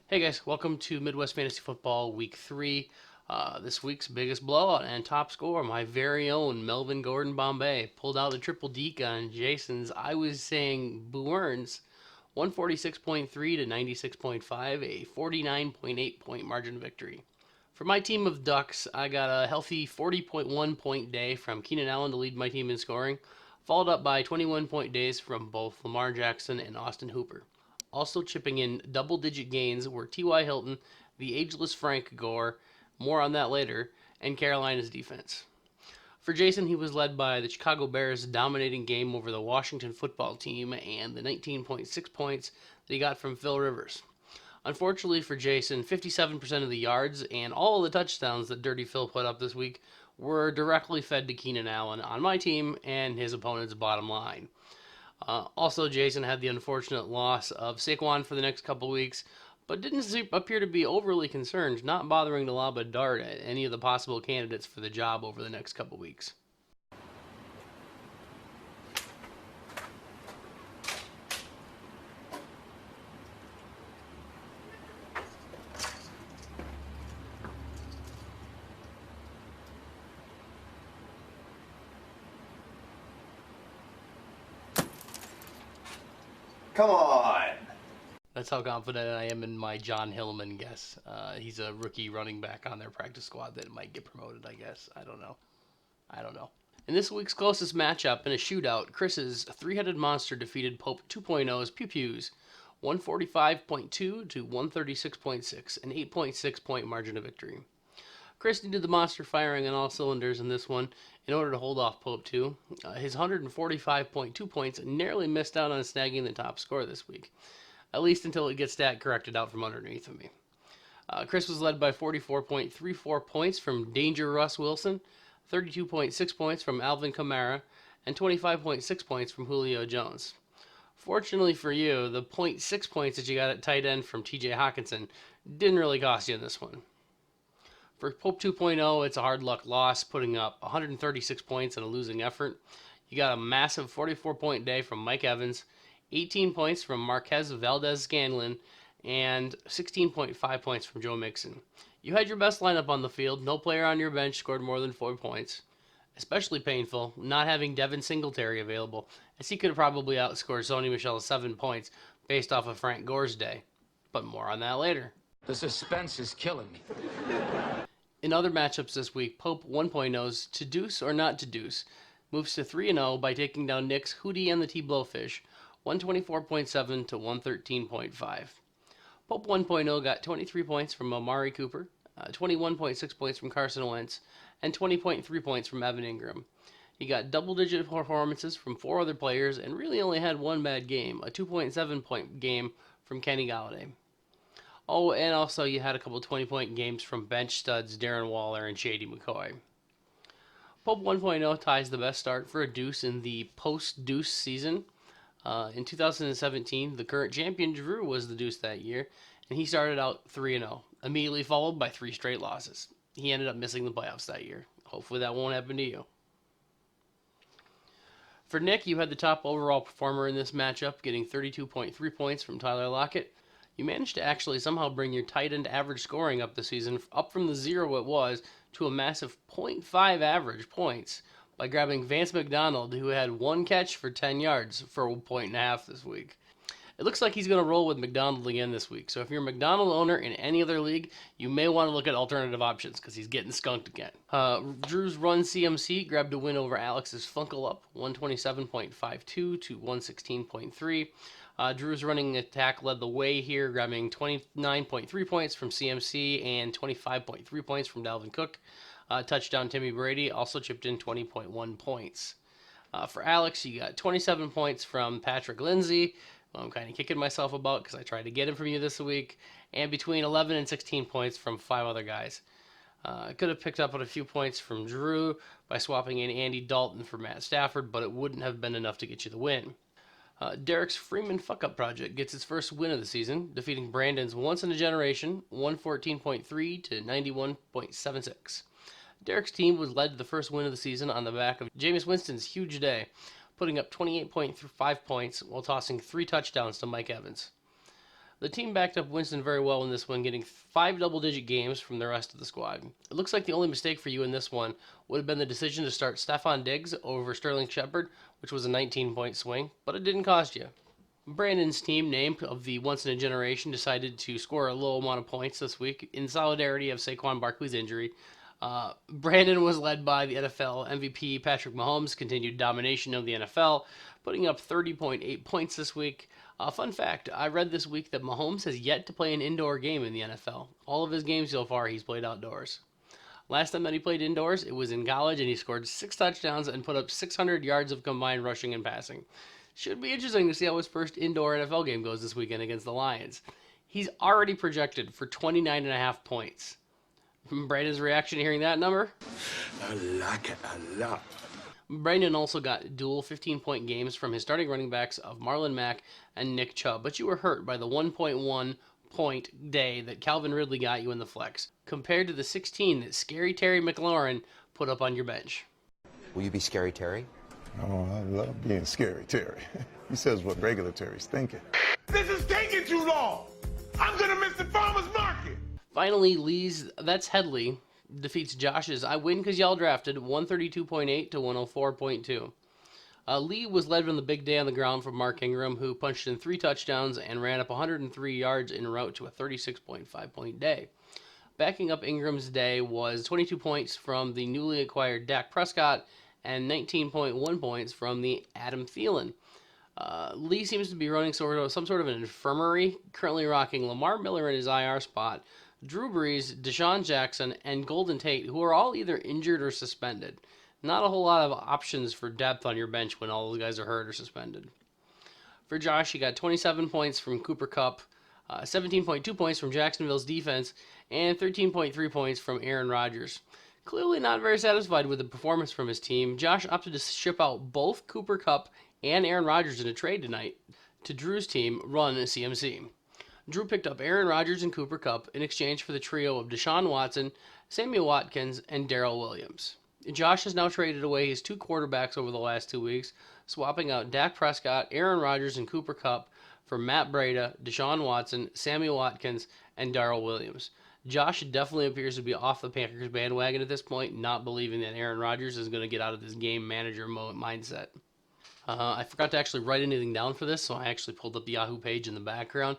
Hey guys, welcome to Midwest Fantasy Football Week 3. This week's biggest blowout and top scorer, my very own Melvin Gordon Bombay, pulled out a triple deke on Jason's, I was saying, Booerns, 146.3 to 96.5, a 49.8 point margin of victory. For my team of Ducks, I got a healthy 40.1 point day from Keenan Allen to lead my team in scoring, followed up by 21 point days from both Lamar Jackson and Austin Hooper. Also chipping in double-digit gains were T.Y. Hilton, the ageless Frank Gore, more on that later, and Carolina's defense. For Jason, he was led by the Chicago Bears' dominating game over the Washington football team and the 19.6 points that he got from Phil Rivers. Unfortunately for Jason, 57% of the yards and all of the touchdowns that Dirty Phil put up this week were directly fed to Keenan Allen on my team and his opponent's bottom line. Also, Jason had the unfortunate loss of Saquon for the next couple weeks, but didn't appear to be overly concerned, not bothering to lob a dart at any of the possible candidates for the job over the next couple weeks. Come on! That's how confident I am in my John Hillman guess. He's a rookie running back on their practice squad that might get promoted, I guess. I don't know. In this week's closest matchup in a shootout, Chris's three-headed monster defeated Pope 2.0's Pew Pews 145.2 to 136.6, an 8.6 point margin of victory. Chris needed the monster firing on all cylinders in this one in order to hold off Pope 2. His 145.2 points narrowly missed out on snagging the top score this week, at least until it gets stat corrected out from underneath of me. Chris was led by 44.34 points from Danger Russ Wilson, 32.6 points from Alvin Kamara, and 25.6 points from Julio Jones. Fortunately for you, the 0.6 points that you got at tight end from TJ Hawkinson didn't really cost you in this one. For Pope 2.0, it's a hard luck loss, putting up 136 points in a losing effort. You got a massive 44-point day from Mike Evans, 18 points from Marquez Valdez-Scanlon, and 16.5 points from Joe Mixon. You had your best lineup on the field. No player on your bench scored more than 4 points. Especially painful not having Devin Singletary available, as he could have probably outscored Sony Michel 7 points based off of Frank Gore's day. But more on that later. The suspense is killing me. In other matchups this week, Pope 1.0's To Deuce or Not To Deuce moves to 3-0 by taking down Nick's Hootie and the T-Blowfish, 124.7 to 113.5. Pope 1.0 got 23 points from Amari Cooper, 21.6 points from Carson Wentz, and 20.3 points from Evan Ingram. He got double-digit performances from 4 other players and really only had one bad game, a 2.7 point game from Kenny Galladay. Oh, and also you had a couple 20-point games from bench studs Darren Waller and Shady McCoy. Pope 1.0 ties the best start for a deuce in the post-deuce season. In 2017, the current champion Drew was the deuce that year, and he started out 3-0, immediately followed by 3 straight losses. He ended up missing the playoffs that year. Hopefully that won't happen to you. For Nick, you had the top overall performer in this matchup, getting 32.3 points from Tyler Lockett. You managed to actually somehow bring your tight end average scoring up this season, up from the 0 it was, to a massive 0.5 average points by grabbing Vance McDonald, who had 1 catch for 10 yards for a 1.5 this week. It looks like he's going to roll with McDonald again this week, so if you're a McDonald owner in any other league, you may want to look at alternative options because he's getting skunked again. Drew's Run CMC grabbed a win over Alex's Funkle Up, 127.52 to 116.3. Drew's running attack led the way here, grabbing 29.3 points from CMC and 25.3 points from Dalvin Cook. Touchdown Timmy Brady also chipped in 20.1 points. For Alex, you got 27 points from Patrick Lindsay, who I'm kind of kicking myself about because I tried to get him from you this week, and between 11 and 16 points from 5 other guys. I could have picked up on a few points from Drew by swapping in Andy Dalton for Matt Stafford, but it wouldn't have been enough to get you the win. Derek's Freeman Fuck-Up Project gets its first win of the season, defeating Brandon's Once in a Generation, 114.3 to 91.76. Derek's team was led to the first win of the season on the back of Jameis Winston's huge day, putting up 28.5 points while tossing 3 touchdowns to Mike Evans. The team backed up Winston very well in this one, getting 5 double-digit games from the rest of the squad. It looks like the only mistake for you in this one would have been the decision to start Stephon Diggs over Sterling Shepard, which was a 19-point swing, but it didn't cost you. Brandon's team, named of the once-in-a-generation, decided to score a low amount of points this week in solidarity of Saquon Barkley's injury. Brandon was led by the NFL MVP Patrick Mahomes' continued domination of the NFL, putting up 30.8 points this week. Fun fact, I read this week that Mahomes has yet to play an indoor game in the NFL. All of his games so far, he's played outdoors. Last time that he played indoors, it was in college, and he scored 6 touchdowns and put up 600 yards of combined rushing and passing. Should be interesting to see how his first indoor NFL game goes this weekend against the Lions. He's already projected for 29.5 points. Brandon's reaction to hearing that number? I like it a lot. Brandon also got dual 15-point games from his starting running backs of Marlon Mack and Nick Chubb, but you were hurt by the 1.1 point day that Calvin Ridley got you in the flex, compared to the 16 that Scary Terry McLaurin put up on your bench. Will you be Scary Terry? Oh, I love being scary, Terry. He says what regular Terry's thinking. This is taking too long. I'm gonna miss the farmer's market. Finally, that's Headley, defeats Josh's I win because y'all drafted 132.8 to 104.2. Lee was led from the big day on the ground from Mark Ingram, who punched in 3 touchdowns and ran up 103 yards en route to a 36.5 point day. Backing up Ingram's day was 22 points from the newly acquired Dak Prescott and 19.1 points from the Adam Thielen. Lee seems to be running some sort of an infirmary, currently rocking Lamar Miller in his IR spot, Drew Brees, Deshaun Jackson, and Golden Tate, who are all either injured or suspended. Not a whole lot of options for depth on your bench when all those guys are hurt or suspended. For Josh, he got 27 points from Cooper Kupp, 17.2 points from Jacksonville's defense, and 13.3 points from Aaron Rodgers. Clearly not very satisfied with the performance from his team, Josh opted to ship out both Cooper Kupp and Aaron Rodgers in a trade tonight to Drew's team, Run CMC. Drew picked up Aaron Rodgers and Cooper Kupp in exchange for the trio of Deshaun Watson, Sammy Watkins, and Darrell Williams. Josh has now traded away his 2 quarterbacks over the last 2 weeks, swapping out Dak Prescott, Aaron Rodgers, and Cooper Kupp for Matt Breida, Deshaun Watson, Sammy Watkins, and Darrell Williams. Josh definitely appears to be off the Packers bandwagon at this point, not believing that Aaron Rodgers is going to get out of this game manager mindset. I forgot to actually write anything down for this, so I actually pulled up the Yahoo page in the background.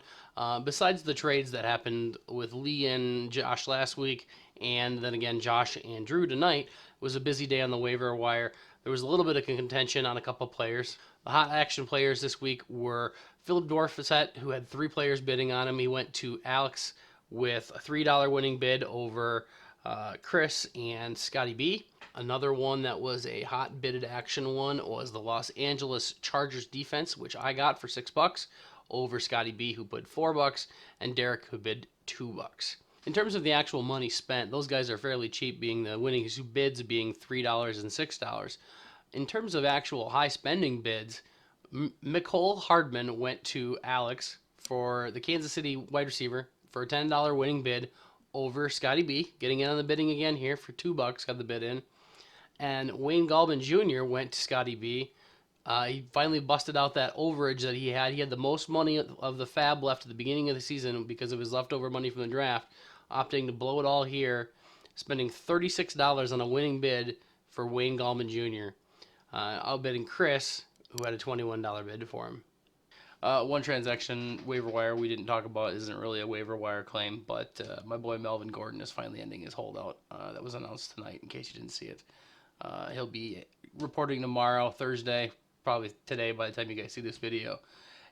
Besides the trades that happened with Lee and Josh last week, and then again Josh and Drew tonight, it was a busy day on the waiver wire. There was a little bit of contention on a couple players. The hot action players this week were Philip Dorfset, who had 3 players bidding on him. He went to Alex with a $3 winning bid over Chris and Scotty B. Another one that was a hot bidded action one was the Los Angeles Chargers defense, which I got for $6 over Scotty B, who bid $4, and Derek, who bid $2. In terms of the actual money spent, those guys are fairly cheap, being the winning bids being $3 and $6. In terms of actual high spending bids, Mecole Hardman went to Alex for the Kansas City wide receiver for a $10 winning bid over Scotty B, getting in on the bidding again here for $2, got the bid in. And Wayne Gallman Jr. went to Scotty B. He finally busted out that overage that he had. He had the most money of the fab left at the beginning of the season because of his leftover money from the draft, opting to blow it all here, spending $36 on a winning bid for Wayne Gallman Jr., outbidding Chris, who had a $21 bid for him. One transaction, waiver wire, we didn't talk about, isn't really a waiver wire claim, but my boy Melvin Gordon is finally ending his holdout. That was announced tonight, in case you didn't see it. He'll be reporting tomorrow, Thursday, probably today by the time you guys see this video.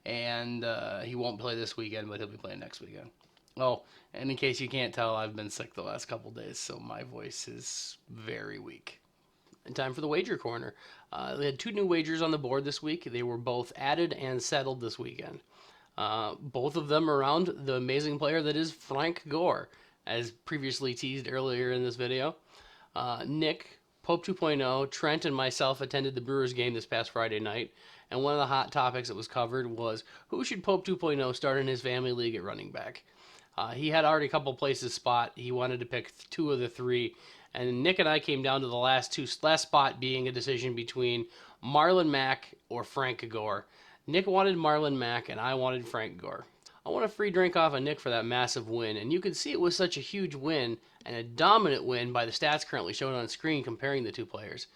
And he won't play this weekend, but he'll be playing next weekend. Oh, and in case you can't tell, I've been sick the last couple days, so my voice is very weak. And time for the wager corner. We had 2 new wagers on the board this week. They were both added and settled this weekend. Both of them around the amazing player that is Frank Gore, as previously teased earlier in this video. Nick, Pope 2.0, Trent, and myself attended the Brewers game this past Friday night, and one of the hot topics that was covered was who should Pope 2.0 start in his family league at running back. He had already a couple places spot. He wanted to pick 2 of the 3, and Nick and I came down to the last spot being a decision between Marlon Mack or Frank Gore. Nick wanted Marlon Mack, and I wanted Frank Gore. I want a free drink off of Nick for that massive win. And you can see it was such a huge win and a dominant win by the stats currently shown on screen comparing the two players.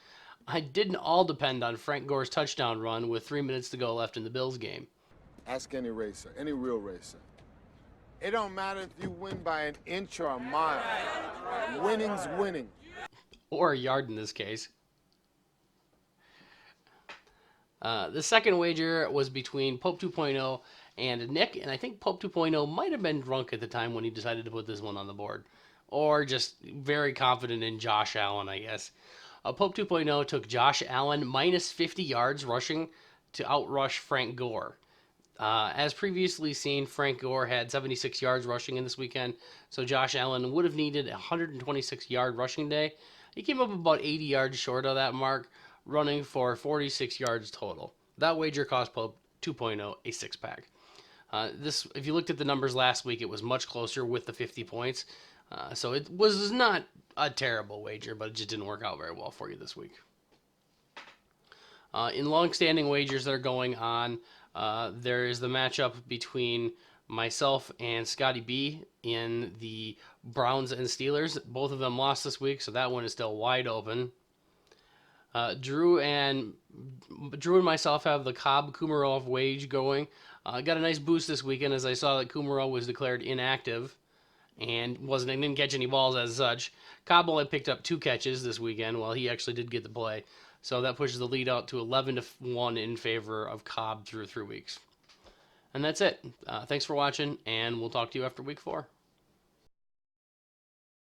I didn't all depend on Frank Gore's touchdown run with 3 minutes to go left in the Bills game. Ask any racer, any real racer. It don't matter if you win by an inch or a mile. Winning's winning. Or a yard in this case. The second wager was between Pope 2.0 and Nick, and I think Pope 2.0 might have been drunk at the time when he decided to put this one on the board. Or just very confident in Josh Allen, I guess. Pope 2.0 took Josh Allen minus 50 yards rushing to outrush Frank Gore. As previously seen, Frank Gore had 76 yards rushing in this weekend, so Josh Allen would have needed a 126-yard rushing day. He came up about 80 yards short of that mark, running for 46 yards total. That wager cost Pope 2.0 a six-pack. If you looked at the numbers last week, it was much closer with the 50 points. So it was not a terrible wager, but it just didn't work out very well for you this week. In long-standing wagers that are going on, there is the matchup between myself and Scotty B in the Browns and Steelers. Both of them lost this week, so that one is still wide open. Drew and myself have the Cobb Kumarov wage going. Got a nice boost this weekend as I saw that Kumarov was declared inactive and didn't catch any balls as such. Cobb only picked up 2 catches this weekend, while he actually did get the play. So that pushes the lead out to 11-1 in favor of Cobb through 3 weeks. And that's it. Thanks for watching, and we'll talk to you after week 4.